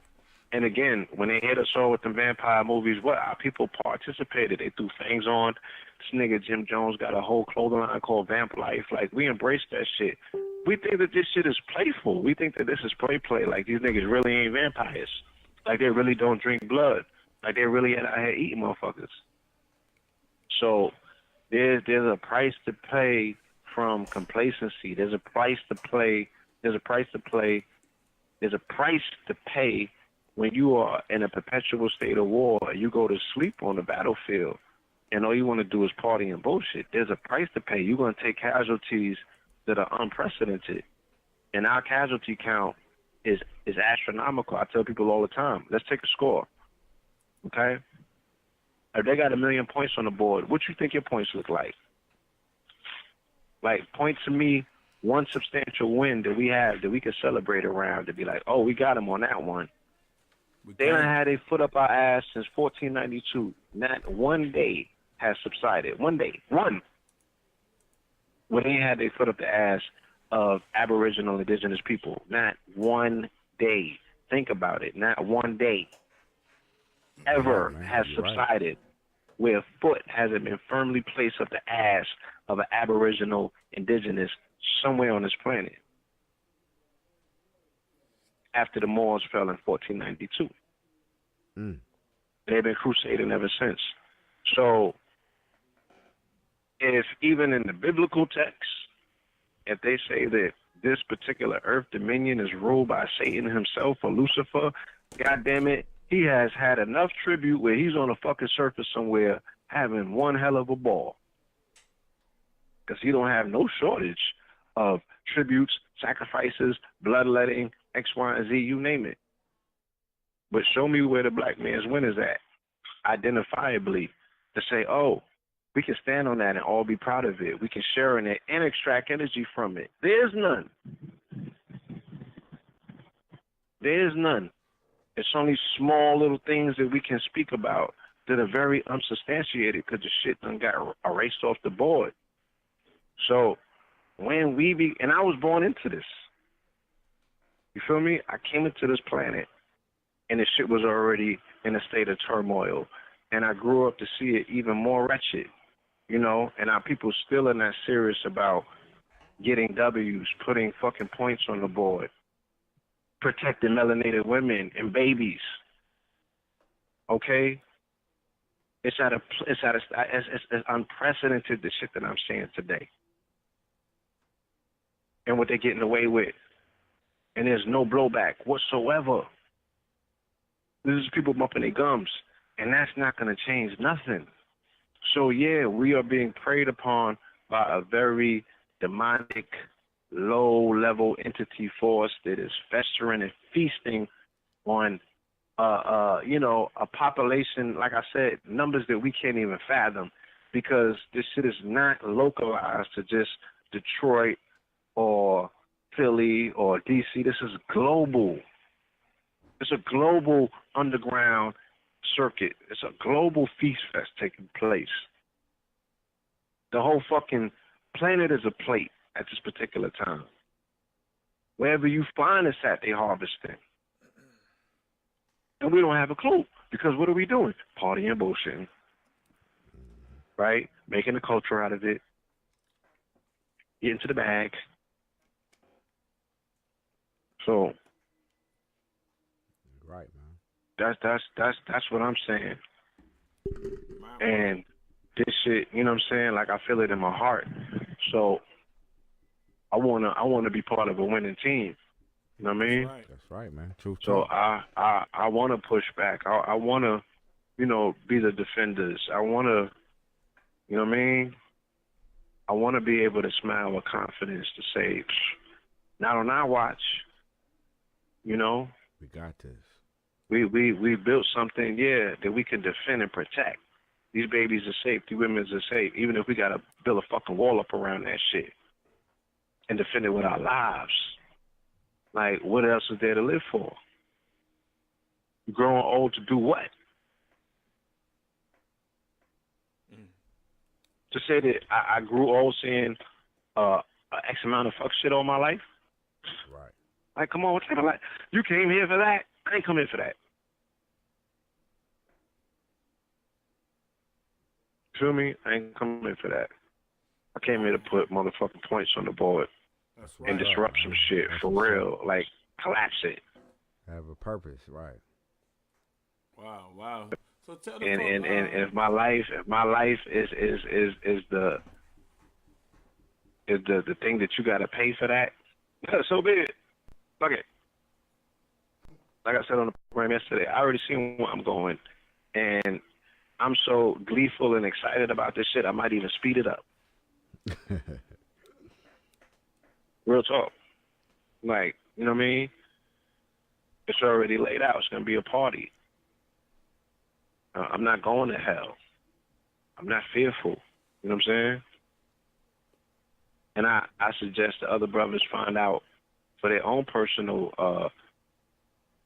And again, when they hit us all with the vampire movies, what our people participated. They threw things on. This nigga Jim Jones got a whole clothing line called Vamp Life. Like, we embrace that shit. We think that this shit is playful. We think that this is play. Like, these niggas really ain't vampires. Like, they really don't drink blood. Like, they really out here eating motherfuckers. So there's a price to pay from complacency. There's a price to play. There's a price to pay when you are in a perpetual state of war. You go to sleep on the battlefield, and all you want to do is party and bullshit. There's a price to pay. You're going to take casualties that are unprecedented, and our casualty count is astronomical. I tell people all the time, let's take a score, okay? If they got 1 million points on the board, what you think your points look like? Like, point to me one substantial win that we have that we can celebrate around, to be like, oh, we got them on that one. They done had their foot up our ass since 1492. Not one day has subsided. One day. One. When they had their foot up the ass of Aboriginal indigenous people. Not one day. Think about it. Not one day ever has subsided where a foot hasn't been firmly placed up the ass of an Aboriginal indigenous somewhere on this planet. after the Moors fell in 1492. They've been crusading ever since. So if even in the biblical text, if they say that this particular earth dominion is ruled by Satan himself or Lucifer, God damn it, he has had enough tribute where he's on a fucking surface somewhere having one hell of a ball. Because he don't have no shortage of tributes, sacrifices, bloodletting, X, Y, and Z, you name it. But show me where the black man's win is at, identifiably, to say, oh, we can stand on that and all be proud of it. We can share in it and extract energy from it. There's none. There's none. It's only small little things that we can speak about that are very unsubstantiated because the shit done got erased off the board. So when and I was born into this. You feel me? I came into this planet and the shit was already in a state of turmoil. And I grew up to see it even more wretched, you know, and our people still are not serious about getting W's, putting fucking points on the board, protecting melanated women and babies. Okay? It's unprecedented, the shit that I'm seeing today. And what they're getting away with. And there's no blowback whatsoever. This is people bumping their gums. And that's not going to change nothing. So, yeah, we are being preyed upon by a very demonic, low-level entity force that is festering and feasting on, you know, a population, like I said, numbers that we can't even fathom, because this shit is not localized to just Detroit or Philly or D.C. This is global. It's a global underground circuit. It's a global feast fest taking place. The whole fucking planet is a plate at this particular time. Wherever you find us at, they harvesting. And we don't have a clue, because what are we doing? Partying and bullshitting. Right? Making a culture out of it. Getting to the bag. So right, man. That's what I'm saying. And this shit, you know what I'm saying? Like, I feel it in my heart. So I wanna be part of a winning team. You know what I mean? That's right, man. Truth. So I wanna push back. I wanna, you know, be the defenders. I wanna, you know what I mean? I wanna be able to smile with confidence to say, not on our watch. You know? We got this. We built something, yeah, that we can defend and protect. These babies are safe. These women are safe. Even if we got to build a fucking wall up around that shit and defend it with our lives. Like, what else is there to live for? You're growing old to do what? To say that I grew old seeing X amount of fuck shit all my life? Right. Like, come on, what type of life? You came here for that? I ain't come here for that. Feel me? I ain't come here for that. I came here to put motherfucking points on the board. That's right. And disrupt some shit for real. Like, collapse it. Have a purpose, right? Wow. So tell the and folks, if my life is the thing that you gotta pay for that, so be it. Fuck it. Like I said on the program yesterday, I already seen where I'm going, and I'm so gleeful and excited about this shit, I might even speed it up. Real talk. Like, you know what I mean? It's already laid out. It's going to be a party. I'm not going to hell. I'm not fearful. You know what I'm saying? And I suggest the other brothers find out for their own personal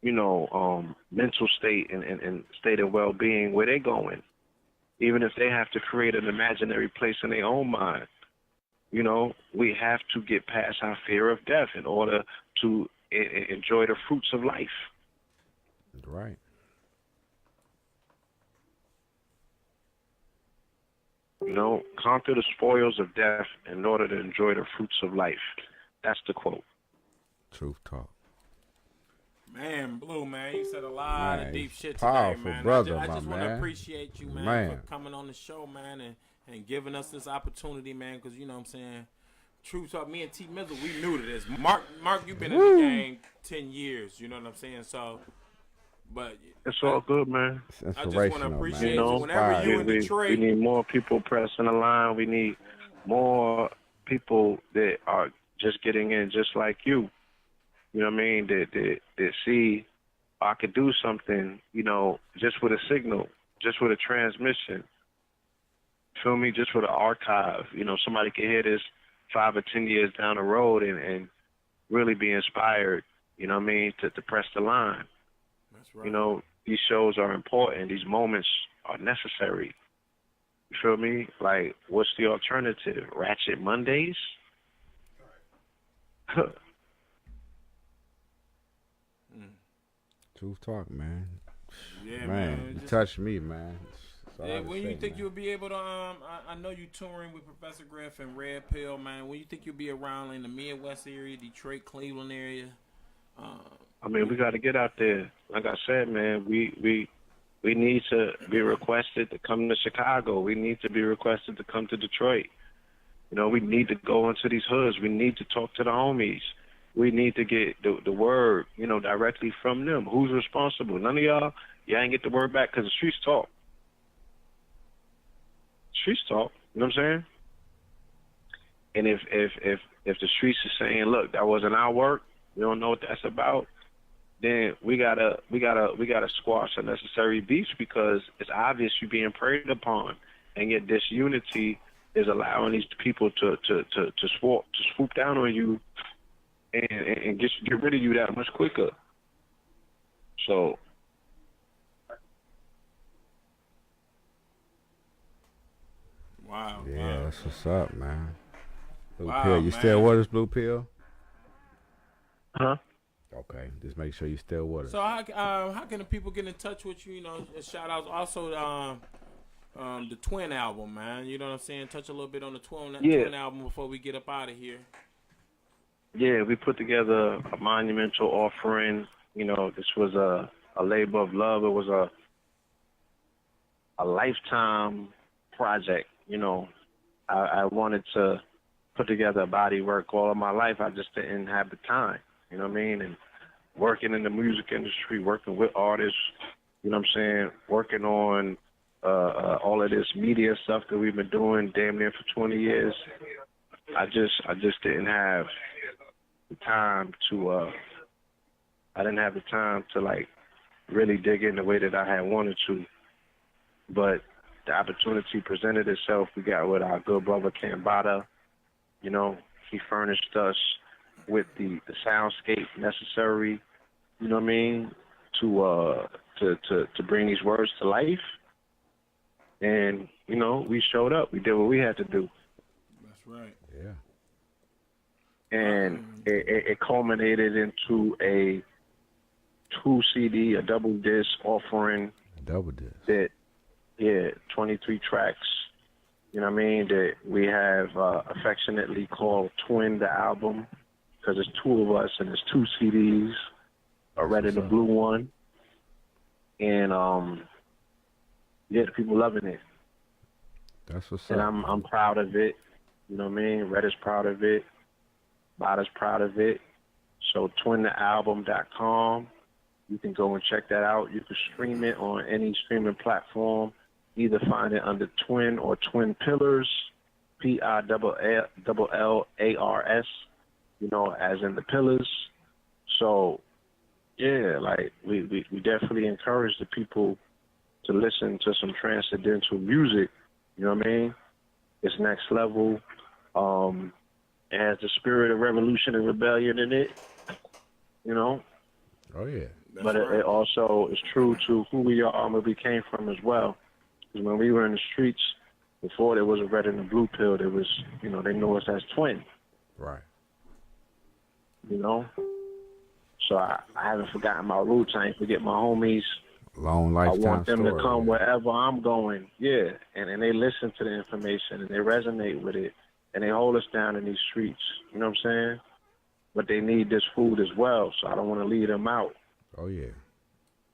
mental state and state of well-being, where they're going, even if they have to create an imaginary place in their own mind. You know, we have to get past our fear of death in order to enjoy the fruits of life. Right. You know, conquer the spoils of death in order to enjoy the fruits of life. That's the quote. Truth talk. Man, Blue, man, you said a lot of deep shit powerful today, man. brother, I my just want to man. appreciate you, man, Man. for coming on the show, man, and giving us this opportunity, man, because, you know what I'm saying, true talk, me and T Mizzle, we new to this. Mark, you've been in the game 10 years, you know what I'm saying? So, but It's all good, man. It's I just want to inspirational, appreciate man. you whenever you in We Detroit. need more people pressing the line. We need more people that are just getting in, just like you. You know what I mean? That see, I could do something, you know, just with a signal, just with a transmission. Feel me? Just with an archive. You know, somebody can hear this 5 or 10 years down the road and really be inspired, you know what I mean, to press the line. That's right. You know, these shows are important. These moments are necessary. You feel me? Like, what's the alternative? Ratchet Mondays? Truth talk, man. Yeah, Man, you just- touched me, man. That's all I Yeah, can when say, you think man. you'll be able to, I know you touring with Professor Griff and Red Pill, man. When you think you'll be around in the Midwest area, Detroit, Cleveland area? I mean, we got to get out there. Like I said, man, we need to be requested to come to Chicago. We need to be requested to come to Detroit. You know, we need to go into these hoods. We need to talk to the homies. We need to get the word, you know, directly from them. Who's responsible? None of y'all ain't get the word back because the streets talk. Streets talk. You know what I'm saying? And if the streets are saying, look, that wasn't our work, we don't know what that's about, then we gotta squash unnecessary beefs because it's obvious you're being preyed upon, and yet disunity is allowing these people to swoop down on you and get rid of you that much quicker. So. Wow. Yeah, that's what's up, man. Blue Wow, Pill, you man. still with us, Blue Pill? Huh? Okay, just make sure you still with us. So how can the people get in touch with you? You know, shout outs also the Twin album, man. You know what I'm saying? Touch a little bit on the Twin album before we get up out of here. Yeah, we put together a monumental offering. You know, this was a labor of love. It was a lifetime project. You know, I wanted to put together a body work all of my life. I just didn't have the time. You know what I mean? And working in the music industry, working with artists, you know what I'm saying? Working on all of this media stuff that we've been doing damn near for 20 years. I just didn't have the time to I didn't have the time to like really dig in the way that I had wanted to. But the opportunity presented itself. We got with our good brother Cambada. You know, he furnished us with the soundscape necessary, you know what I mean, to bring these words to life. And, you know, we showed up. We did what we had to do. That's right. Yeah. And it culminated into a 2 CD, a double disc offering. Double disc. That, yeah, 23 tracks, you know what I mean, that we have affectionately called Twin the album, because it's 2 of us and it's 2 CDs, a red and a blue one. And, yeah, the people loving it. That's what's And up. I'm proud of it, you know what I mean, Red is proud of it, Bada's proud of it. So twinthealbum.com, you can go and check that out. You can stream it on any streaming platform. Either find it under Twin or Twin Pillars, PILLARS, you know, as in the pillars. So, yeah, like, we definitely encourage the people to listen to some transcendental music, you know what I mean? It's next level. It has the spirit of revolution and rebellion in it, you know? Oh, yeah. But it also is true to who we are and where we came from as well. Because when we were in the streets, before there was a red and a blue pill, there was, you know, they knew us as Twin. Right. You know? So I haven't forgotten my roots. I ain't forget my homies. Long lifetime I want them story, to come man. wherever I'm going. Yeah. And they listen to the information and they resonate with it. And they hold us down in these streets. You know what I'm saying? But they need this food as well, so I don't want to leave them out. Oh, yeah.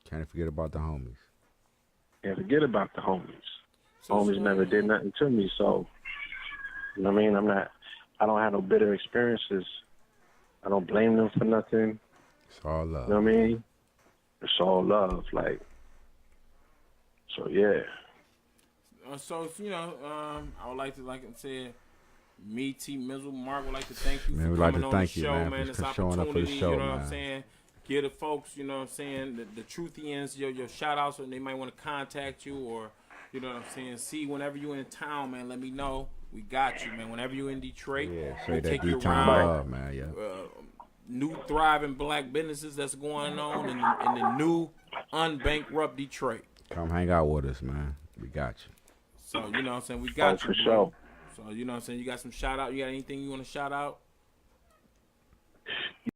Can't forget about the homies. Can't forget about the homies. So, Homies never did nothing to me, so, you know what I mean? I don't have no bitter experiences. I don't blame them for nothing. It's all love. You know what I mean? It's all love, like, so yeah. So, you know, I would like to, like I said, me, T. Mizzle, Mark would like to thank you Man, for we'd like coming to on thank the you, show, man, man. for This showing up for the opportunity, show, you know what man. I'm saying? Give the folks, you know what I'm saying, the truthians, your shout outs, and they might want to contact you or, you know what I'm saying, see whenever you're in town, man, let me know. We got you, man. Whenever you're in Detroit, Yeah, we'll say that take you D-Town around. love, man, yeah. New thriving black businesses that's going on in the new unbankrupt Detroit. Come hang out with us, man. We got you. So, you know what I'm saying, we got you, for bro. sure. So, you know what I'm saying, you got some shout out. You got anything you want to shout out?